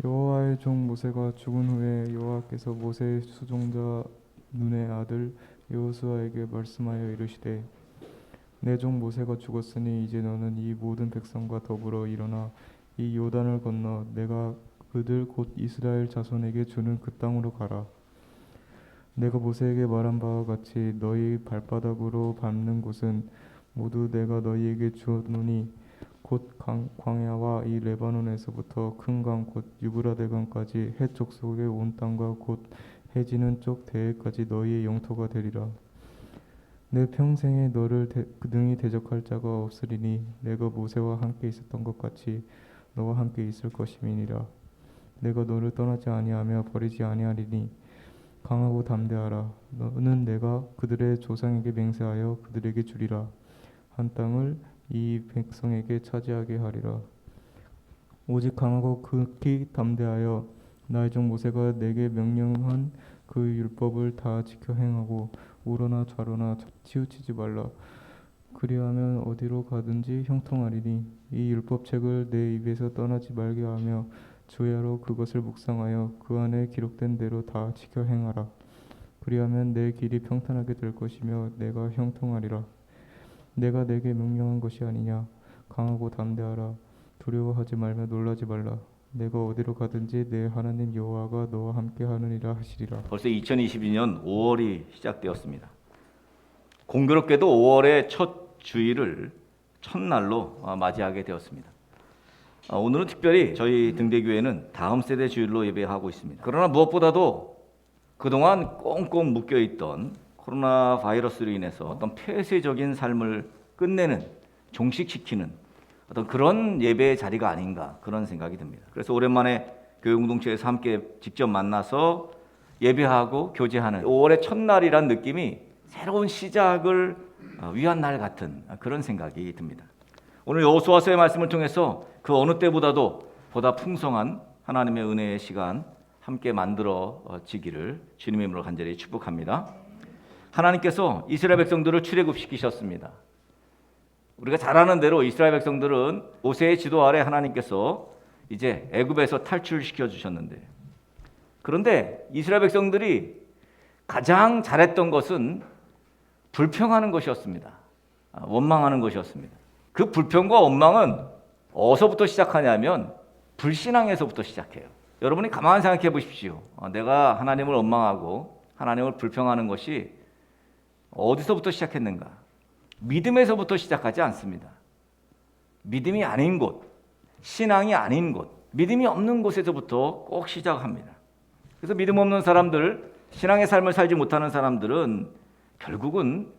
여호와의 종 모세가 죽은 후에 여호와께서 모세의 수종자 눈의 아들 여호수아에게 말씀하여 이르시되 내 종 모세가 죽었으니 이제 너는 이 모든 백성과 더불어 일어나 이 요단을 건너 내가 그들 곧 이스라엘 자손에게 주는 그 땅으로 가라. 내가 모세에게 말한 바와 같이 너희 발바닥으로 밟는 곳은 모두 내가 너희에게 주었노니 곧 광야와 이 레바논에서부터 큰 강 곧 유브라데 강까지 해 족속의 온 땅과 곧 해지는 쪽 대해까지 너희의 영토가 되리라. 내 평생에 너를 능히 대적할 자가 없으리니 내가 모세와 함께 있었던 것 같이 너와 함께 있을 것임이니라. 내가 너를 떠나지 아니하며 버리지 아니하리니 강하고 담대하라. 너는 내가 그들의 조상에게 맹세하여 그들에게 주리라 한 땅을 이 백성에게 차지하게 하리라. 오직 강하고 극히 담대하여 나의 종 모세가 내게 명령한 그 율법을 다 지켜 행하고 우러나 좌로나 치우치지 말라. 그리하면 어디로 가든지 형통하리니 이 율법책을 내 입에서 떠나지 말게 하며 주야로 그것을 묵상하여 그 안에 기록된 대로 다 지켜 행하라. 그리하면 내 길이 평탄하게 될 것이며 내가 형통하리라. 내가 내게 명령한 것이 아니냐. 강하고 담대하라. 두려워하지 말며 놀라지 말라. 내가 어디로 가든지 내 하나님 여호와가 너와 함께 하느니라 하시리라. 벌써 2022년 5월이 시작되었습니다. 공교롭게도 5월의 첫 주일을 첫날로 맞이하게 되었습니다. 오늘은 특별히 저희 등대교회는 다음 세대 주일로 예배하고 있습니다. 그러나 무엇보다도 그동안 꽁꽁 묶여있던 코로나 바이러스로 인해서 어떤 폐쇄적인 삶을 끝내는, 종식시키는 어떤 그런 예배의 자리가 아닌가 그런 생각이 듭니다. 그래서 오랜만에 교회 공동체에서 함께 직접 만나서 예배하고 교제하는 5월의 첫날이란 느낌이 새로운 시작을 위한 날 같은 그런 생각이 듭니다. 오늘 여호수아서의 말씀을 통해서 그 어느 때보다도 보다 풍성한 하나님의 은혜의 시간 함께 만들어지기를 주님의 이름으로 간절히 축복합니다. 하나님께서 이스라엘 백성들을 출애굽시키셨습니다. 우리가 잘 아는 대로 이스라엘 백성들은 모세의 지도 아래 하나님께서 이제 애굽에서 탈출시켜 주셨는데, 그런데 이스라엘 백성들이 가장 잘했던 것은 불평하는 것이었습니다. 원망하는 것이었습니다. 그 불평과 원망은 어디서부터 시작하냐면 불신앙에서부터 시작해요. 여러분이 가만히 생각해 보십시오. 내가 하나님을 원망하고 하나님을 불평하는 것이 어디서부터 시작했는가? 믿음에서부터 시작하지 않습니다. 믿음이 아닌 곳, 신앙이 아닌 곳, 믿음이 없는 곳에서부터 꼭 시작합니다. 그래서 믿음 없는 사람들, 신앙의 삶을 살지 못하는 사람들은 결국은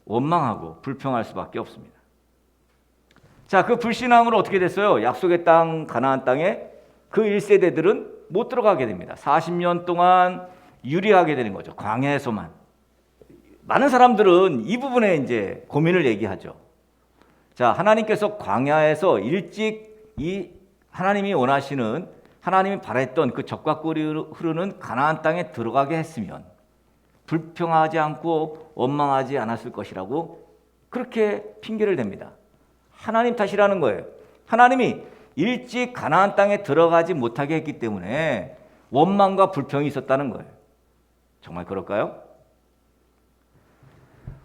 원망하고 불평할 수밖에 없습니다. 자, 그 불신앙으로 어떻게 됐어요? 약속의 땅, 가나안 땅에 그 1세대들은 못 들어가게 됩니다. 40년 동안 유리하게 되는 거죠. 광야에서만. 많은 사람들은 이 부분에 이제 고민을 얘기하죠. 자, 하나님께서 광야에서 일찍 이 하나님이 원하시는, 하나님이 바랬던 그 젖과 꿀이 흐르는 가나안 땅에 들어가게 했으면 불평하지 않고 원망하지 않았을 것이라고 그렇게 핑계를 댑니다. 하나님 탓이라는 거예요. 하나님이 일찍 가나안 땅에 들어가지 못하게 했기 때문에 원망과 불평이 있었다는 거예요. 정말 그럴까요?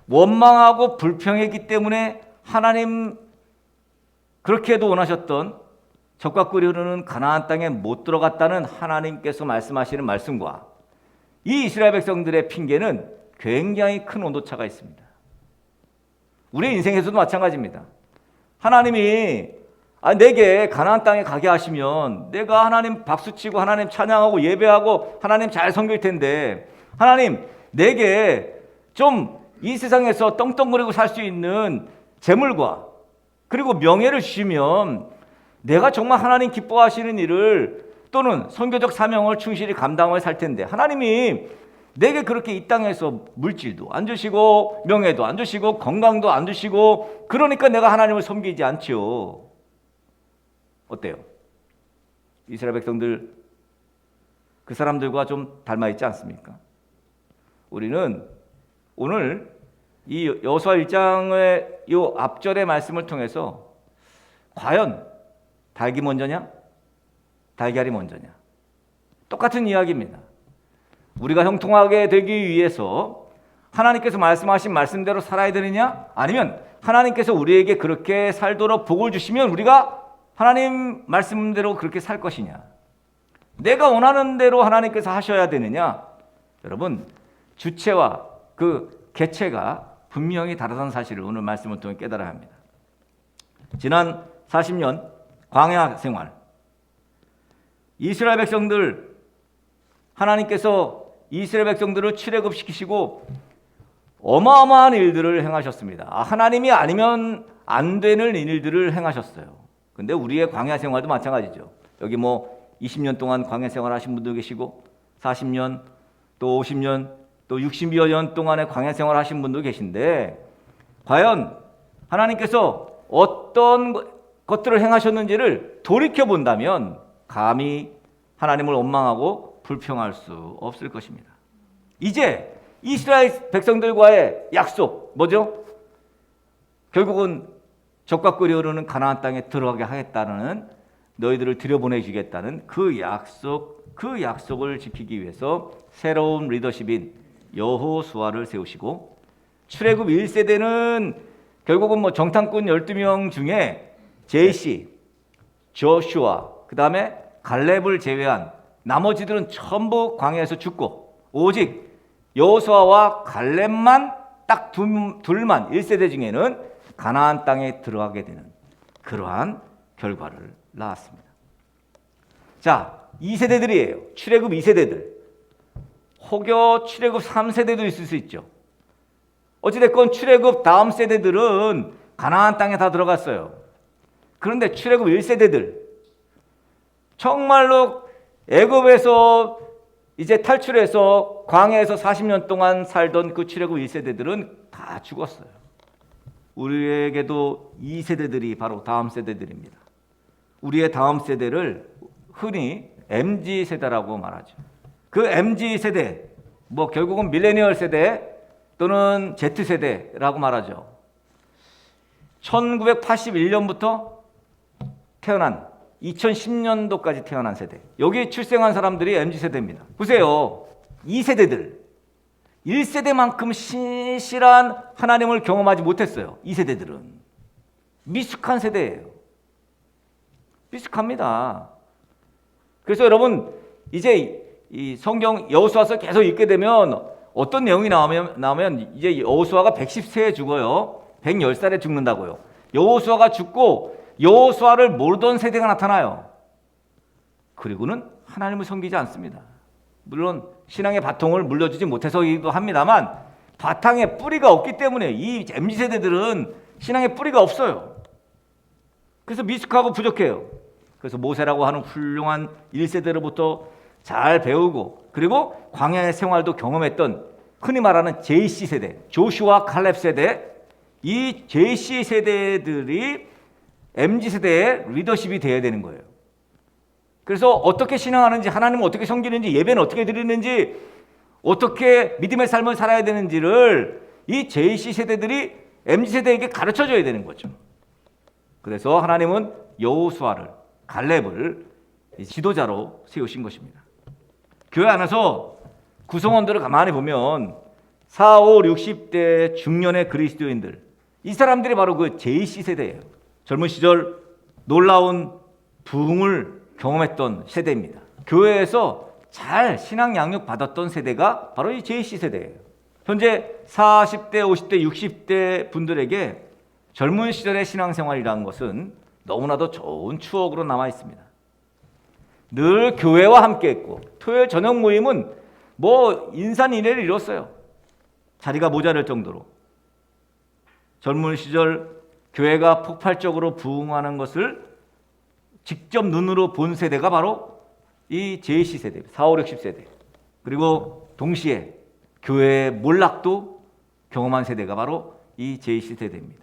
원망하고 불평했기 때문에 하나님 그렇게 해도 원하셨던 젖과 꿀이 흐르는 가나안 땅에 못 들어갔다는 하나님께서 말씀하시는 말씀과 이 이스라엘 백성들의 핑계는 굉장히 큰 온도차가 있습니다. 우리의 인생에서도 마찬가지입니다. 하나님이 내게 가나안 땅에 가게 하시면 내가 하나님 박수치고 하나님 찬양하고 예배하고 하나님 잘 섬길 텐데, 하나님 내게 좀 이 세상에서 떵떵거리고 살 수 있는 재물과 그리고 명예를 주시면 내가 정말 하나님 기뻐하시는 일을 또는 선교적 사명을 충실히 감당하며 살 텐데, 하나님이 내게 그렇게 이 땅에서 물질도 안 주시고 명예도 안 주시고 건강도 안 주시고 그러니까 내가 하나님을 섬기지 않죠. 어때요? 이스라엘 백성들 그 사람들과 좀 닮아 있지 않습니까? 우리는 오늘 이 여호수아 1장의 이 앞절의 말씀을 통해서 과연 닭이 먼저냐? 달걀이 먼저냐? 똑같은 이야기입니다. 우리가 형통하게 되기 위해서 하나님께서 말씀하신 말씀대로 살아야 되느냐? 아니면 하나님께서 우리에게 그렇게 살도록 복을 주시면 우리가 하나님 말씀대로 그렇게 살 것이냐? 내가 원하는 대로 하나님께서 하셔야 되느냐? 여러분, 주체와 그 개체가 분명히 다르다는 사실을 오늘 말씀을 통해 깨달아야 합니다. 지난 40년 광야 생활, 이스라엘 백성들, 하나님께서 이스라엘 백성들을 출애굽시키시고 어마어마한 일들을 행하셨습니다. 하나님이 아니면 안 되는 일들을 행하셨어요. 근데 우리의 광야 생활도 마찬가지죠. 여기 뭐 20년 동안 광야 생활 하신 분도 계시고 40년 또 50년 또 60여 년 동안의 광야 생활 하신 분도 계신데 과연 하나님께서 어떤 것들을 행하셨는지를 돌이켜 본다면 감히 하나님을 원망하고 불평할 수 없을 것입니다. 이제 이스라엘 백성들과의 약속 뭐죠? 결국은 적과 꿀이 흐르는 가나안 땅에 들어가게 하겠다는, 너희들을 들여보내주겠다는 그 약속을 지키기 위해서 새로운 리더십인 여호수아를 세우시고, 출애굽 1세대는 결국은 뭐 정탐꾼 12명 중에 제시, 조슈아, 그 다음에 갈렙을 제외한 나머지들은 전부 광야에서 죽고 오직 여호수아와 갈렙만 딱 둘만 1세대 중에는 가나안 땅에 들어가게 되는 그러한 결과를 낳았습니다. 자, 2세대들이에요. 출애굽 2세대들. 혹여 출애굽 3세대도 있을 수 있죠. 어찌됐건 출애굽 다음 세대들은 가나안 땅에 다 들어갔어요. 그런데 출애굽 1세대들, 정말로 애굽에서 이제 탈출해서 광야에서 40년 동안 살던 그 출애굽 1세대들은 다 죽었어요. 우리에게도 2세대들이 바로 다음 세대들입니다. 우리의 다음 세대를 흔히 MZ세대라고 말하죠. 그 MZ세대, 뭐 결국은 밀레니얼 세대 또는 Z세대라고 말하죠. 1981년부터 태어난 2010년도까지 태어난 세대, 여기 출생한 사람들이 MZ세대입니다. 보세요. 2세대들 1세대만큼 신실한 하나님을 경험하지 못했어요. 2세대들은 미숙한 세대예요. 미숙합니다. 그래서 여러분 이제 이 성경 여호수아서 계속 읽게 되면 어떤 내용이 나오면 이제 여호수아가 110세에 죽어요. 110살에 죽는다고요. 여호수아가 죽고 여호수아를 모르던 세대가 나타나요. 그리고는 하나님을 섬기지 않습니다. 물론 신앙의 바통을 물려주지 못해서이기도 합니다만 바탕에 뿌리가 없기 때문에 이 MZ세대들은 신앙의 뿌리가 없어요. 그래서 미숙하고 부족해요. 그래서 모세라고 하는 훌륭한 1세대로부터 잘 배우고 그리고 광야의 생활도 경험했던 흔히 말하는 JC 세대, 조슈아 칼렙 세대, 이 JC 세대들이 MZ세대의 리더십이 되어야 되는 거예요. 그래서 어떻게 신앙하는지, 하나님을 어떻게 섬기는지, 예배는 어떻게 드리는지, 어떻게 믿음의 삶을 살아야 되는지를 이 JC 세대들이 MZ세대에게 가르쳐줘야 되는 거죠. 그래서 하나님은 여호수아를, 갈렙을 지도자로 세우신 것입니다. 교회 안에서 구성원들을 가만히 보면 4, 5, 60대 중년의 그리스도인들, 이 사람들이 바로 그 JC 세대예요. 젊은 시절 놀라운 부흥을 경험했던 세대입니다. 교회에서 잘 신앙 양육 받았던 세대가 바로 이 JC 세대예요. 현재 40대, 50대, 60대 분들에게 젊은 시절의 신앙생활이라는 것은 너무나도 좋은 추억으로 남아 있습니다. 늘 교회와 함께 했고 토요일 저녁 모임은 뭐 인산인해를 이뤘어요. 자리가 모자랄 정도로. 젊은 시절 교회가 폭발적으로 부흥하는 것을 직접 눈으로 본 세대가 바로 이 JC 세대, 4, 5, 60세대. 그리고 동시에 교회의 몰락도 경험한 세대가 바로 이 JC 세대입니다.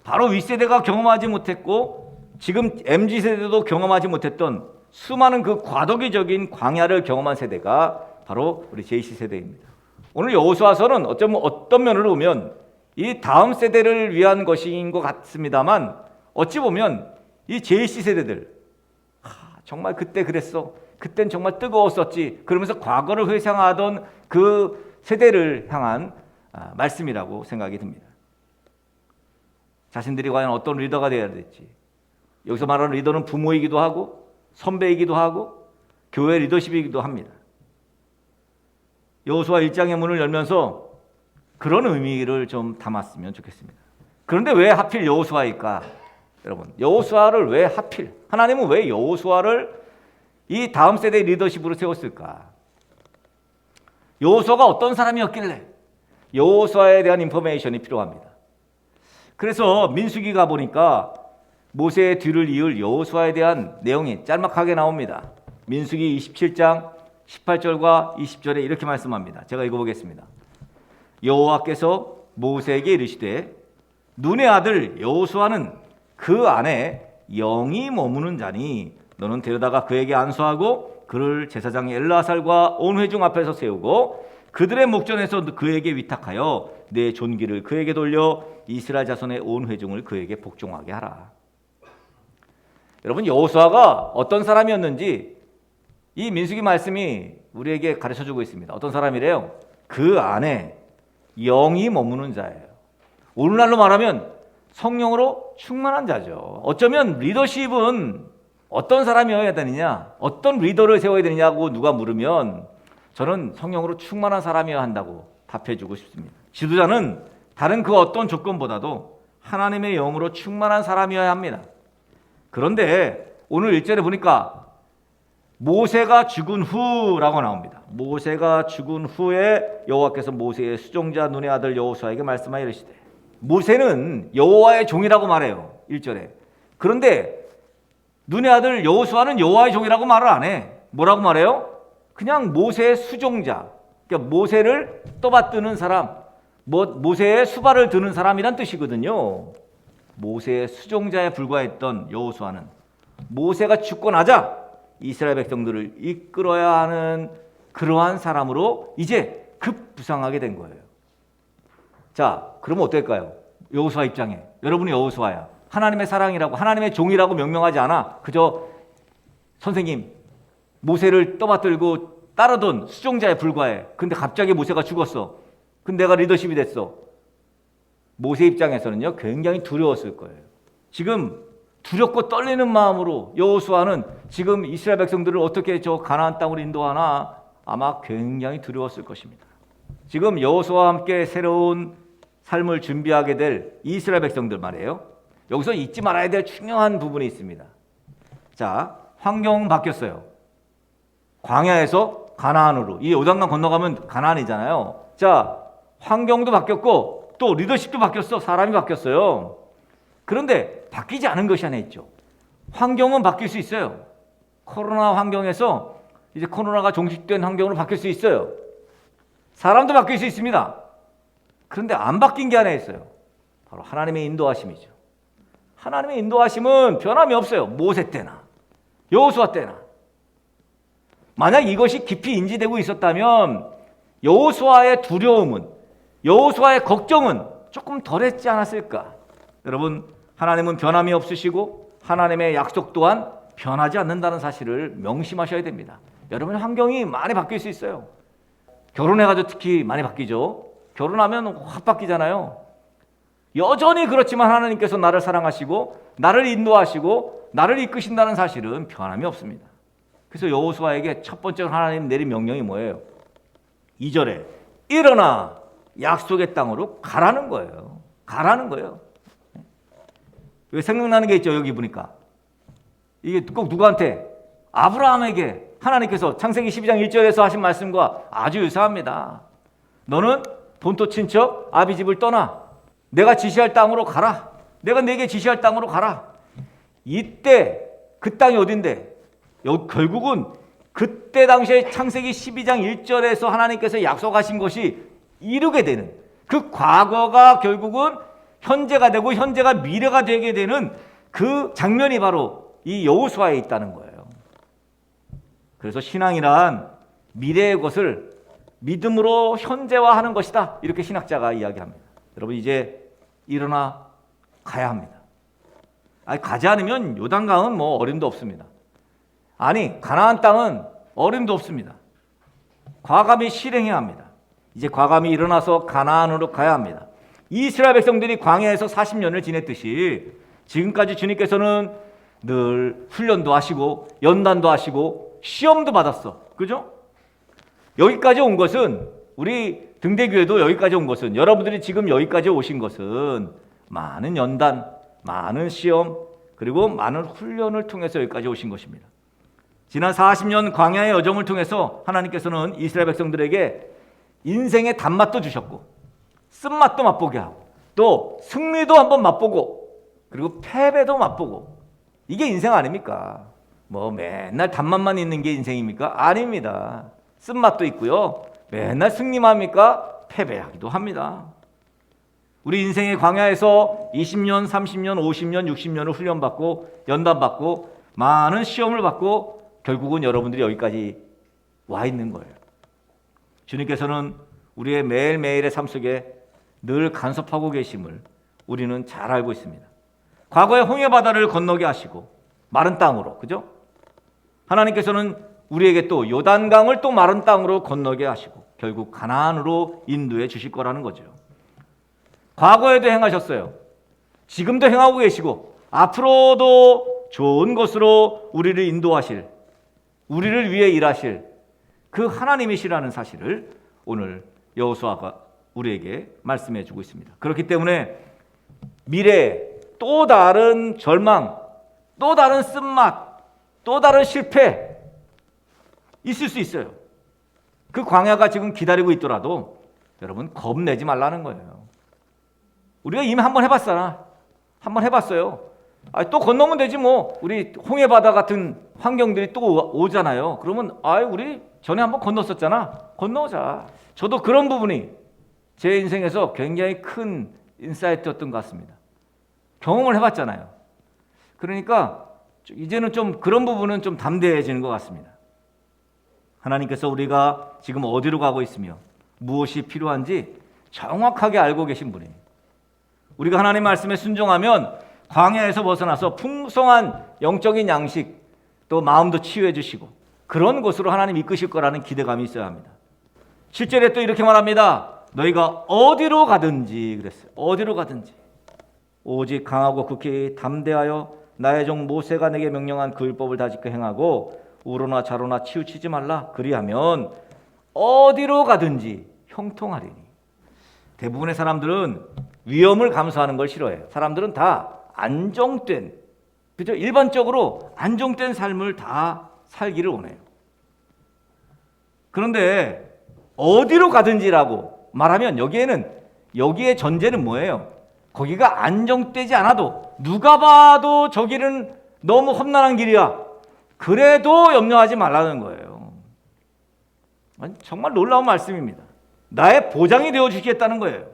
바로 윗세대가 경험하지 못했고 지금 MZ세대도 경험하지 못했던 수많은 그 과도기적인 광야를 경험한 세대가 바로 우리 JC 세대입니다. 오늘 여호수아서는 어쩌면 어떤 면으로 보면 이 다음 세대를 위한 것인 것 같습니다만 어찌 보면 이 JC 세대들 정말 그때 그랬어. 그땐 정말 뜨거웠었지. 그러면서 과거를 회상하던 그 세대를 향한 말씀이라고 생각이 듭니다. 자신들이 과연 어떤 리더가 되어야 될지. 여기서 말하는 리더는 부모이기도 하고 선배이기도 하고 교회 리더십이기도 합니다. 여호수아 1장의 문을 열면서 그런 의미를 좀 담았으면 좋겠습니다. 그런데 왜 하필 여호수아일까? 여러분, 여호수아를 왜 하필, 하나님은 왜 여호수아를 이 다음 세대의 리더십으로 세웠을까? 여호수아가 어떤 사람이었길래 여호수아에 대한 인포메이션이 필요합니다. 그래서 민수기 가보니까 모세의 뒤를 이을 여호수아에 대한 내용이 짤막하게 나옵니다. 민수기 27장 18절과 20절에 이렇게 말씀합니다. 제가 읽어보겠습니다. 여호와께서 모세에게 이르시되 눈의 아들 여호수아는 그 안에 영이 머무는 자니 너는 데려다가 그에게 안수하고 그를 제사장 엘르아살과 온 회중 앞에서 세우고 그들의 목전에서 그에게 위탁하여 내 존귀를 그에게 돌려 이스라엘 자손의 온 회중을 그에게 복종하게 하라. 여러분, 여호수아가 어떤 사람이었는지 이 민수기 말씀이 우리에게 가르쳐주고 있습니다. 어떤 사람이래요? 그 안에 영이 머무는 자예요. 오늘날로 말하면 성령으로 충만한 자죠. 어쩌면 리더십은 어떤 사람이어야 되느냐, 어떤 리더를 세워야 되느냐고 누가 물으면 저는 성령으로 충만한 사람이어야 한다고 답해주고 싶습니다. 지도자는 다른 그 어떤 조건보다도 하나님의 영으로 충만한 사람이어야 합니다. 그런데 오늘 1절에 보니까 모세가 죽은 후라고 나옵니다. 모세가 죽은 후에 여호와께서 모세의 수종자 눈의 아들 여호수아에게 말씀하여 이르시되, 모세는 여호와의 종이라고 말해요. 1절에. 그런데 눈의 아들 여호수아는 여호와의 종이라고 말을 안 해. 뭐라고 말해요? 그냥 모세의 수종자. 그러니까 모세를 떠받드는 사람, 모세의 수발을 드는 사람이란 뜻이거든요. 모세의 수종자에 불과했던 여호수아는 모세가 죽고 나자 이스라엘 백성들을 이끌어야 하는 그러한 사람으로 이제 급부상하게 된 거예요. 자, 그러면 어떨까요? 여호수아 입장에 여러분이 여호수아야. 하나님의 사랑이라고, 하나님의 종이라고 명명하지 않아. 그저 선생님, 모세를 떠받들고 따르던 수종자에 불과해. 근데 갑자기 모세가 죽었어. 근데 내가 리더십이 됐어. 모세 입장에서는요, 굉장히 두려웠을 거예요. 지금 두렵고 떨리는 마음으로 여호수아는 지금 이스라엘 백성들을 어떻게 저 가나안 땅으로 인도하나 아마 굉장히 두려웠을 것입니다. 지금 여호수아와 함께 새로운 삶을 준비하게 될 이스라엘 백성들 말이에요. 여기서 잊지 말아야 될 중요한 부분이 있습니다. 자, 환경은 바뀌었어요. 광야에서 가나안으로, 이 요단강 건너가면 가나안이잖아요. 자, 환경도 바뀌었고 또 리더십도 바뀌었어. 사람이 바뀌었어요. 그런데 바뀌지 않은 것이 하나 있죠. 환경은 바뀔 수 있어요. 코로나 환경에서 이제 코로나가 종식된 환경으로 바뀔 수 있어요. 사람도 바뀔 수 있습니다. 그런데 안 바뀐 게 하나 있어요. 바로 하나님의 인도하심이죠. 하나님의 인도하심은 변함이 없어요. 모세 때나 여호수아 때나. 만약 이것이 깊이 인지되고 있었다면 여호수아의 두려움은, 여호수아의 걱정은 조금 덜했지 않았을까? 여러분, 하나님은 변함이 없으시고 하나님의 약속 또한 변하지 않는다는 사실을 명심하셔야 됩니다. 여러분, 환경이 많이 바뀔 수 있어요. 결혼해가지고 특히 많이 바뀌죠. 결혼하면 확 바뀌잖아요. 여전히 그렇지만 하나님께서 나를 사랑하시고 나를 인도하시고 나를 이끄신다는 사실은 변함이 없습니다. 그래서 여호수아에게 첫 번째로 하나님 내린 명령이 뭐예요? 2절에 일어나 약속의 땅으로 가라는 거예요. 가라는 거예요. 왜 생각나는 게 있죠? 여기 보니까 이게 꼭 누구한테? 아브라함에게 하나님께서 창세기 12장 1절에서 하신 말씀과 아주 유사합니다. 너는 본토 친척 아비 집을 떠나 내가 지시할 땅으로 가라. 내가 네게 지시할 땅으로 가라. 이때 그 땅이 어딘데? 결국은 그때 당시에 창세기 12장 1절에서 하나님께서 약속하신 것이 이루게 되는, 그 과거가 결국은 현재가 되고 현재가 미래가 되게 되는 그 장면이 바로 이 여호수아에 있다는 거예요. 그래서 신앙이란 미래의 것을 믿음으로 현재화하는 것이다. 이렇게 신학자가 이야기합니다. 여러분 이제 일어나 가야 합니다. 아니, 가지 않으면 요단강은 뭐 어림도 없습니다. 아니, 가나안 땅은 어림도 없습니다. 과감히 실행해야 합니다. 이제 과감히 일어나서 가나안으로 가야 합니다. 이스라엘 백성들이 광야에서 40년을 지냈듯이 지금까지 주님께서는 늘 훈련도 하시고 연단도 하시고 시험도 받았어. 그죠? 여기까지 온 것은, 우리 등대교회도 여기까지 온 것은, 여러분들이 지금 여기까지 오신 것은 많은 연단, 많은 시험, 그리고 많은 훈련을 통해서 여기까지 오신 것입니다. 지난 40년 광야의 여정을 통해서 하나님께서는 이스라엘 백성들에게 인생의 단맛도 주셨고 쓴맛도 맛보게 하고 또 승리도 한번 맛보고 그리고 패배도 맛보고, 이게 인생 아닙니까? 뭐 맨날 단맛만 있는 게 인생입니까? 아닙니다. 쓴맛도 있고요. 맨날 승리만 합니까? 패배하기도 합니다. 우리 인생의 광야에서 20년, 30년, 50년, 60년을 훈련받고 연단받고 많은 시험을 받고 결국은 여러분들이 여기까지 와 있는 거예요. 주님께서는 우리의 매일매일의 삶 속에 늘 간섭하고 계심을 우리는 잘 알고 있습니다. 과거에 홍해바다를 건너게 하시고 마른 땅으로, 그죠? 하나님께서는 우리에게 또 요단강을 또 마른 땅으로 건너게 하시고 결국 가나안으로 인도해 주실 거라는 거죠. 과거에도 행하셨어요. 지금도 행하고 계시고 앞으로도 좋은 것으로 우리를 인도하실, 우리를 위해 일하실 그 하나님이시라는 사실을 오늘 여호수아가 우리에게 말씀해 주고 있습니다. 그렇기 때문에 미래에 또 다른 절망, 또 다른 쓴맛, 또 다른 실패 있을 수 있어요. 그 광야가 지금 기다리고 있더라도 여러분 겁내지 말라는 거예요. 우리가 이미 한번 해봤잖아. 한번 해봤어요. 또 건너면 되지 뭐. 우리 홍해바다 같은 환경들이 또 오잖아요. 그러면 우리 전에 한번 건넜었잖아. 건너자. 저도 그런 부분이 제 인생에서 굉장히 큰 인사이트였던 것 같습니다. 경험을 해봤잖아요. 그러니까 이제는 좀 그런 부분은 좀 담대해지는 것 같습니다. 하나님께서 우리가 지금 어디로 가고 있으며 무엇이 필요한지 정확하게 알고 계신 분이에요. 우리가 하나님 말씀에 순종하면 광야에서 벗어나서 풍성한 영적인 양식, 또 마음도 치유해 주시고 그런 곳으로 하나님 이끄실 거라는 기대감이 있어야 합니다. 7절에 또 이렇게 말합니다. 너희가 어디로 가든지 그랬어요. 어디로 가든지 오직 강하고 극히 담대하여 나의 종 모세가 내게 명령한 그 율법을 다 지켜 행하고 우로나 좌로나 치우치지 말라. 그리하면 어디로 가든지 형통하리니. 대부분의 사람들은 위험을 감수하는 걸 싫어해요. 사람들은 다 안정된, 그죠? 일반적으로 안정된 삶을 다 살기를 원해요. 그런데 어디로 가든지라고 말하면 여기에 전제는 뭐예요? 거기가 안정되지 않아도 누가 봐도 저 길은 너무 험난한 길이야. 그래도 염려하지 말라는 거예요. 정말 놀라운 말씀입니다. 나의 보장이 되어 주시겠다는 거예요.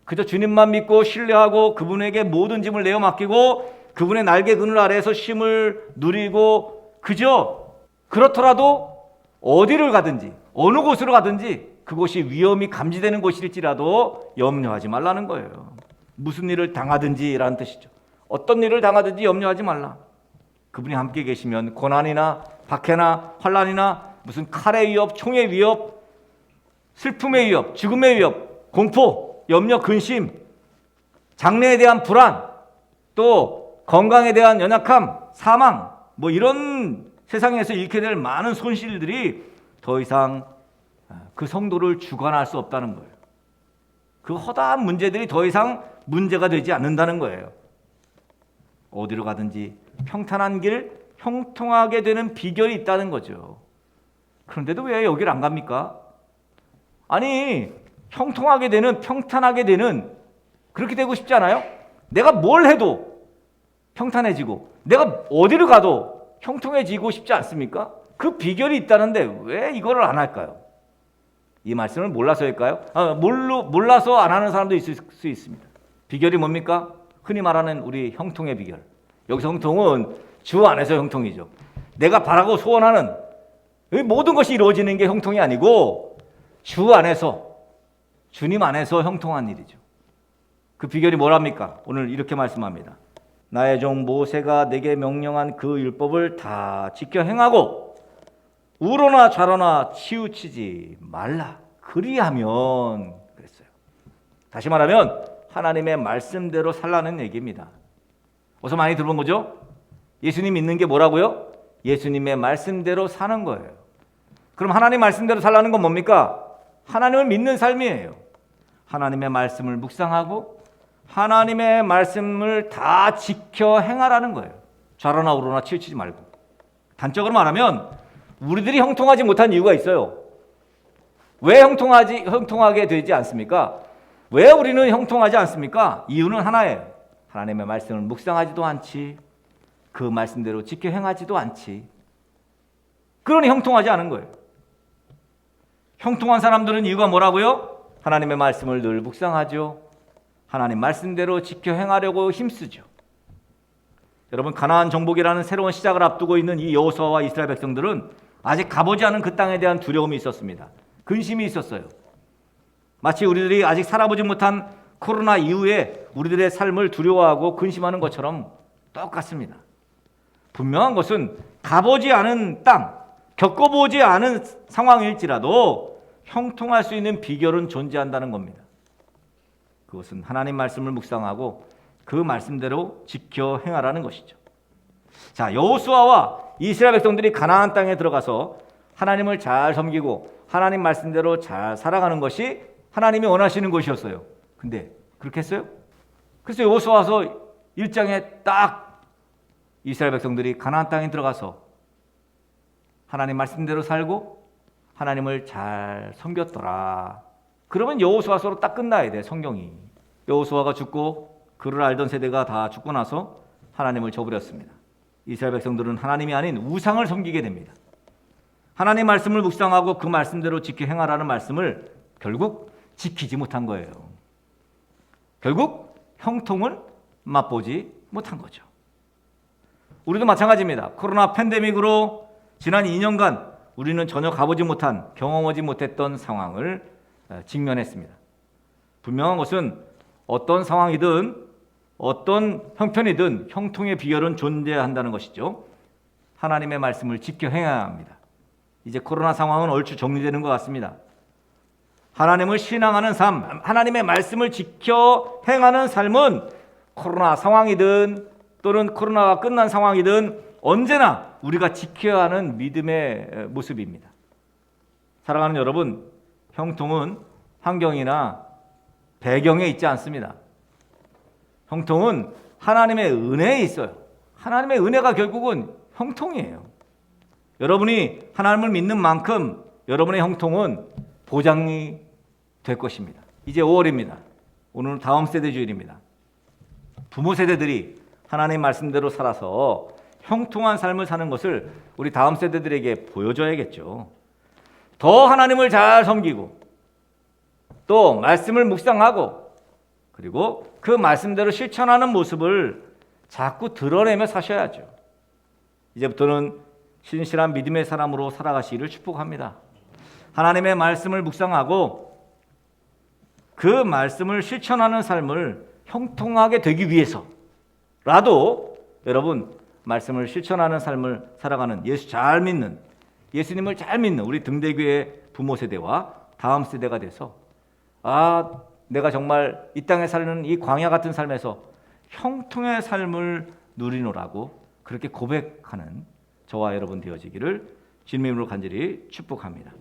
그저 주님만 믿고 신뢰하고 그분에게 모든 짐을 내어 맡기고 그분의 날개 그늘 아래에서 쉼을 누리고 그저 그렇더라도 어디를 가든지 어느 곳으로 가든지 그곳이 위험이 감지되는 곳일지라도 염려하지 말라는 거예요. 무슨 일을 당하든지라는 뜻이죠. 어떤 일을 당하든지 염려하지 말라. 그분이 함께 계시면 고난이나 박해나 환난이나 무슨 칼의 위협, 총의 위협, 슬픔의 위협, 죽음의 위협, 공포, 염려, 근심, 장래에 대한 불안, 또 건강에 대한 연약함, 사망, 뭐 이런 세상에서 잃게 될 많은 손실들이 더 이상 그 성도를 주관할 수 없다는 거예요. 그 허다한 문제들이 더 이상 문제가 되지 않는다는 거예요. 어디로 가든지 평탄한 길, 형통하게 되는 비결이 있다는 거죠. 그런데도 왜 여기를 안 갑니까? 아니, 형통하게 되는, 평탄하게 되는, 그렇게 되고 싶지 않아요? 내가 뭘 해도 평탄해지고 내가 어디를 가도 형통해지고 싶지 않습니까? 그 비결이 있다는데 왜 이거를 안 할까요? 이 말씀을 몰라서일까요? 몰라서 안 하는 사람도 있을 수 있습니다. 비결이 뭡니까? 흔히 말하는 우리 형통의 비결. 여기서 형통은 주 안에서 형통이죠. 내가 바라고 소원하는 모든 것이 이루어지는 게 형통이 아니고 주 안에서, 주님 안에서 형통한 일이죠. 그 비결이 뭐랍니까? 오늘 이렇게 말씀합니다. 나의 종 모세가 내게 명령한 그 율법을 다 지켜 행하고 우로나 좌로나 치우치지 말라. 그리하면, 그랬어요. 다시 말하면 하나님의 말씀대로 살라는 얘기입니다. 어서 많이 들어본 거죠? 예수님 믿는 게 뭐라고요? 예수님의 말씀대로 사는 거예요. 그럼 하나님 말씀대로 살라는 건 뭡니까? 하나님을 믿는 삶이에요. 하나님의 말씀을 묵상하고 하나님의 말씀을 다 지켜 행하라는 거예요. 좌로나 우로나 치우치지 말고. 단적으로 말하면 우리들이 형통하지 못한 이유가 있어요. 왜 형통하게 되지 않습니까? 왜 우리는 형통하지 않습니까? 이유는 하나예요. 하나님의 말씀을 묵상하지도 않지, 그 말씀대로 지켜 행하지도 않지. 그러니 형통하지 않은 거예요. 형통한 사람들은 이유가 뭐라고요? 하나님의 말씀을 늘 묵상하죠. 하나님 말씀대로 지켜 행하려고 힘쓰죠. 여러분, 가나안 정복이라는 새로운 시작을 앞두고 있는 이 여호수아와 이스라엘 백성들은 아직 가보지 않은 그 땅에 대한 두려움이 있었습니다. 근심이 있었어요. 마치 우리들이 아직 살아보지 못한 코로나 이후에 우리들의 삶을 두려워하고 근심하는 것처럼 똑같습니다. 분명한 것은 가보지 않은 땅, 겪어보지 않은 상황일지라도 형통할 수 있는 비결은 존재한다는 겁니다. 그것은 하나님 말씀을 묵상하고 그 말씀대로 지켜 행하라는 것이죠. 자, 여호수아와 이스라엘 백성들이 가나안 땅에 들어가서 하나님을 잘 섬기고 하나님 말씀대로 잘 살아가는 것이 하나님이 원하시는 것이었어요. 근데 그렇게 했어요? 그래서 여호수아서 1장에 딱 이스라엘 백성들이 가나안 땅에 들어가서 하나님 말씀대로 살고 하나님을 잘 섬겼더라. 그러면 여호수아서로 딱 끝나야 돼, 성경이. 여호수아가 죽고 그를 알던 세대가 다 죽고 나서 하나님을 저버렸습니다. 이스라엘 백성들은 하나님이 아닌 우상을 섬기게 됩니다. 하나님 말씀을 묵상하고 그 말씀대로 지켜 행하라는 말씀을 결국 지키지 못한 거예요. 결국 형통을 맛보지 못한 거죠. 우리도 마찬가지입니다. 코로나 팬데믹으로 지난 2년간 우리는 전혀 가보지 못한, 경험하지 못했던 상황을 직면했습니다. 분명한 것은 어떤 상황이든 어떤 형편이든 형통의 비결은 존재한다는 것이죠. 하나님의 말씀을 지켜 행해야 합니다. 이제 코로나 상황은 얼추 정리되는 것 같습니다. 하나님을 신앙하는 삶, 하나님의 말씀을 지켜 행하는 삶은 코로나 상황이든 또는 코로나가 끝난 상황이든 언제나 우리가 지켜야 하는 믿음의 모습입니다. 사랑하는 여러분, 형통은 환경이나 배경에 있지 않습니다. 형통은 하나님의 은혜에 있어요. 하나님의 은혜가 결국은 형통이에요. 여러분이 하나님을 믿는 만큼 여러분의 형통은 보장이 될 것입니다. 이제 5월입니다. 오늘은 다음 세대 주일입니다. 부모 세대들이 하나님 말씀대로 살아서 형통한 삶을 사는 것을 우리 다음 세대들에게 보여줘야겠죠. 더 하나님을 잘 섬기고 또 말씀을 묵상하고 그리고 그 말씀대로 실천하는 모습을 자꾸 드러내며 사셔야죠. 이제부터는 신실한 믿음의 사람으로 살아가시기를 축복합니다. 하나님의 말씀을 묵상하고 그 말씀을 실천하는 삶을 형통하게 되기 위해서라도 여러분, 말씀을 실천하는 삶을 살아가는 예수 잘 믿는, 예수님을 잘 믿는 우리 등대교회 부모 세대와 다음 세대가 돼서 내가 정말 이 땅에 사는 이 광야 같은 삶에서 형통의 삶을 누리노라고 그렇게 고백하는 저와 여러분 되어지기를 주님의 이름으로 간절히 축복합니다.